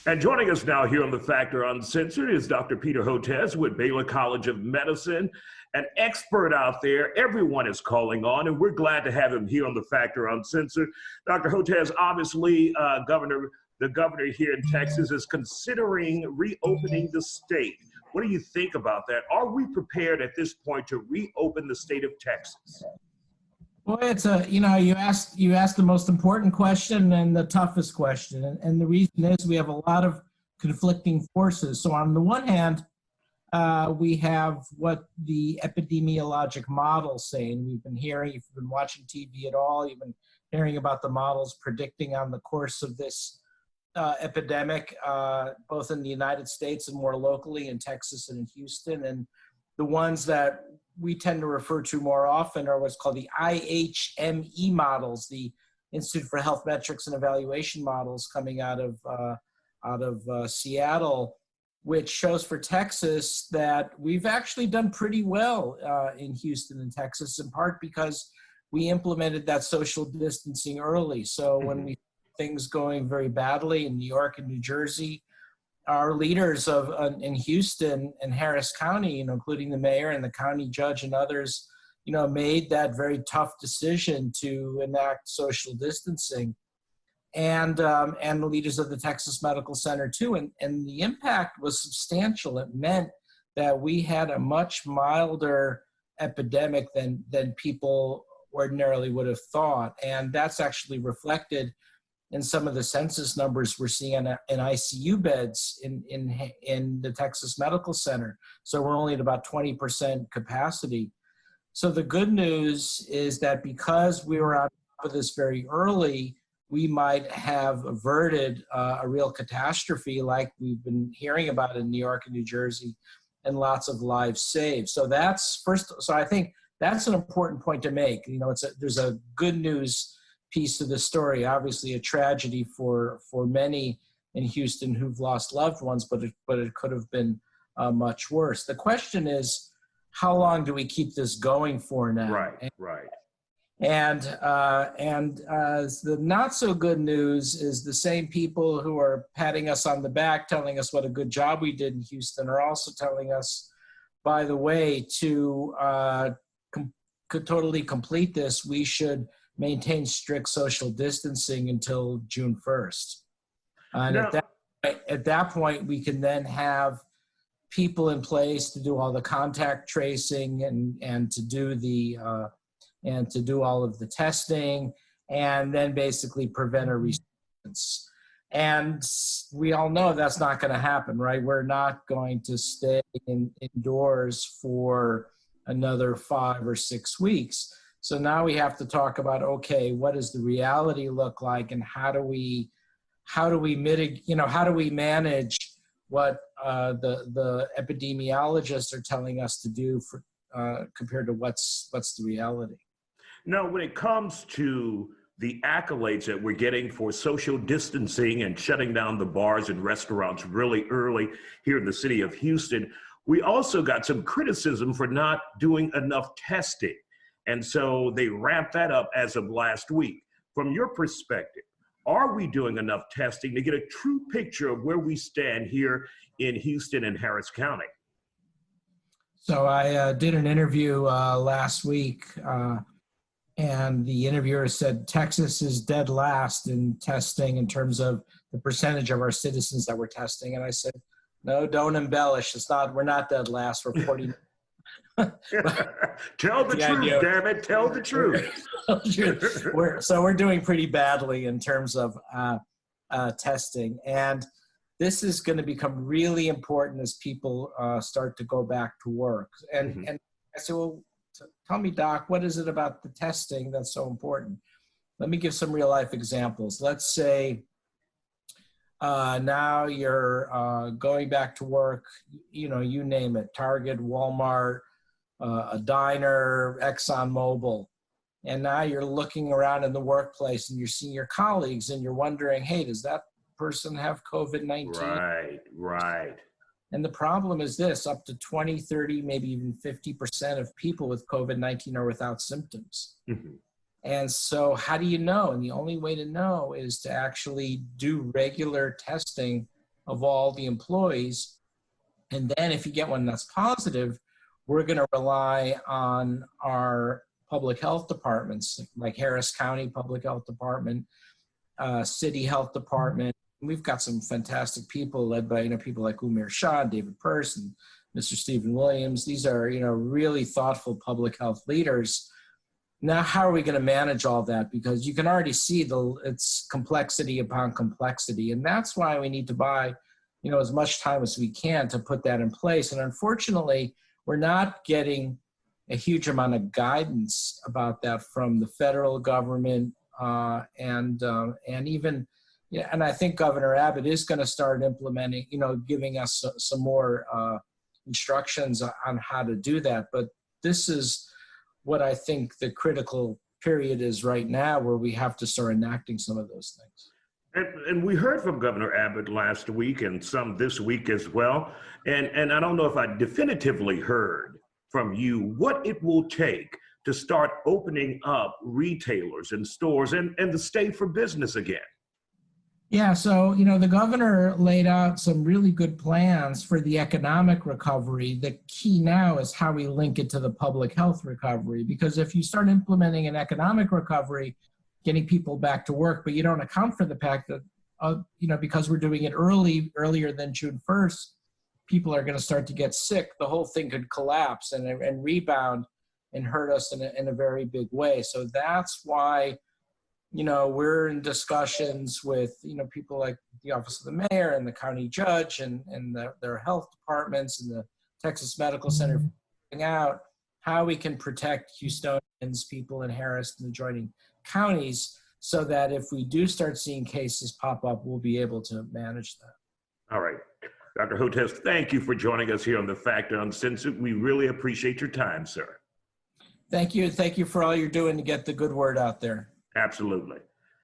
And joining us now here on The Factor Uncensored is Dr. Peter Hotez with Baylor College of Medicine, an expert out there everyone is calling on, and we're glad to have him here on The Factor Uncensored. Dr. Hotez, obviously, the governor here in Texas is considering reopening the state. What do you think about that? Are we prepared at this point to reopen the state of Texas? Well, you asked the most important question and the toughest question. And the reason is we have a lot of conflicting forces. So on the one hand, we have what the epidemiologic models say, and we've been hearing, if you've been watching TV at all, you've been hearing about the models predicting on the course of this epidemic, both in the United States and more locally in Texas and in Houston. And the ones that we tend to refer to more often are what's called the IHME models, the Institute for Health Metrics and Evaluation models coming out of Seattle, which shows for Texas that we've actually done pretty well in Houston and Texas, in part because we implemented that social distancing early. So when we things going very badly in New York and New Jersey, our leaders in Houston and Harris County, including the mayor and the county judge and others, made that very tough decision to enact social distancing, and the leaders of the Texas Medical Center too. And the impact was substantial. It meant that we had a much milder epidemic than people ordinarily would have thought, and that's actually reflected in some of the census numbers we're seeing in ICU beds in the Texas Medical Center. So we're only at about 20% capacity. So the good news is that because we were on top of this very early, we might have averted a real catastrophe like we've been hearing about in New York and New Jersey, and lots of lives saved. So so I think that's an important point to make. There's a good news piece to the story. Obviously a tragedy for many in Houston who've lost loved ones, but it could have been much worse. The question is, how long do we keep this going for now? Right. And the not so good news is the same people who are patting us on the back, telling us what a good job we did in Houston, are also telling us, by the way, to totally complete this, we should maintain strict social distancing until June 1st. And at that point, we can then have people in place to do all the contact tracing and to do all of the testing, and then basically prevent a resurgence. And we all know that's not going to happen, right? We're not going to stay indoors for another 5 or 6 weeks. So now we have to talk about, okay, what does the reality look like, and how do we mitigate, how do we manage what the epidemiologists are telling us to do compared to what's the reality? Now, when it comes to the accolades that we're getting for social distancing and shutting down the bars and restaurants really early here in the city of Houston, we also got some criticism for not doing enough testing. And so they ramped that up as of last week. From your perspective, are we doing enough testing to get a true picture of where we stand here in Houston and Harris County? So I did an interview last week, and the interviewer said Texas is dead last in testing in terms of the percentage of our citizens that we're testing. And I said, no, don't embellish. We're not dead last. We're 40. Tell the truth, damn it. Tell the truth. We're doing pretty badly in terms of testing. And this is going to become really important as people start to go back to work. And I said, well, tell me, Doc, what is it about the testing that's so important? Let me give some real life examples. Let's say now you're going back to work, you name it, Target, Walmart, a diner, ExxonMobil. And now you're looking around in the workplace and you're seeing your colleagues and you're wondering, hey, does that person have COVID-19? Right. And the problem is this, up to 20, 30, maybe even 50% of people with COVID-19 are without symptoms. And so how do you know? And the only way to know is to actually do regular testing of all the employees. And then if you get one that's positive, we're going to rely on our public health departments, like Harris County Public Health Department, City Health Department. We've got some fantastic people led by, people like Umir Shah, David Pearce, and Mr. Stephen Williams. These are, really thoughtful public health leaders. Now, how are we going to manage all that? Because you can already see it's complexity upon complexity. And that's why we need to buy, as much time as we can to put that in place. And unfortunately, we're not getting a huge amount of guidance about that from the federal government and even, and I think Governor Abbott is going to start implementing, giving us some more instructions on how to do that. But this is what I think the critical period is right now, where we have to start enacting some of those things. And we heard from Governor Abbott last week and some this week as well. And I don't know if I definitively heard from you what it will take to start opening up retailers and stores and the state for business again. Yeah, so, the governor laid out some really good plans for the economic recovery. The key now is how we link it to the public health recovery, because if you start implementing an economic recovery, getting people back to work, but you don't account for the fact that, because we're doing it earlier than June 1st, people are going to start to get sick. The whole thing could collapse and rebound and hurt us in a very big way. So that's why, we're in discussions with, people like the Office of the Mayor and the County Judge and their health departments and the Texas Medical Center, figuring out how we can protect Houstonians, people in Harris and adjoining counties, so that if we do start seeing cases pop up, we'll be able to manage that. All right. Dr. Hotez, thank you for joining us here on The Factor Uncensored. We really appreciate your time, sir. Thank you. Thank you for all you're doing to get the good word out there. Absolutely.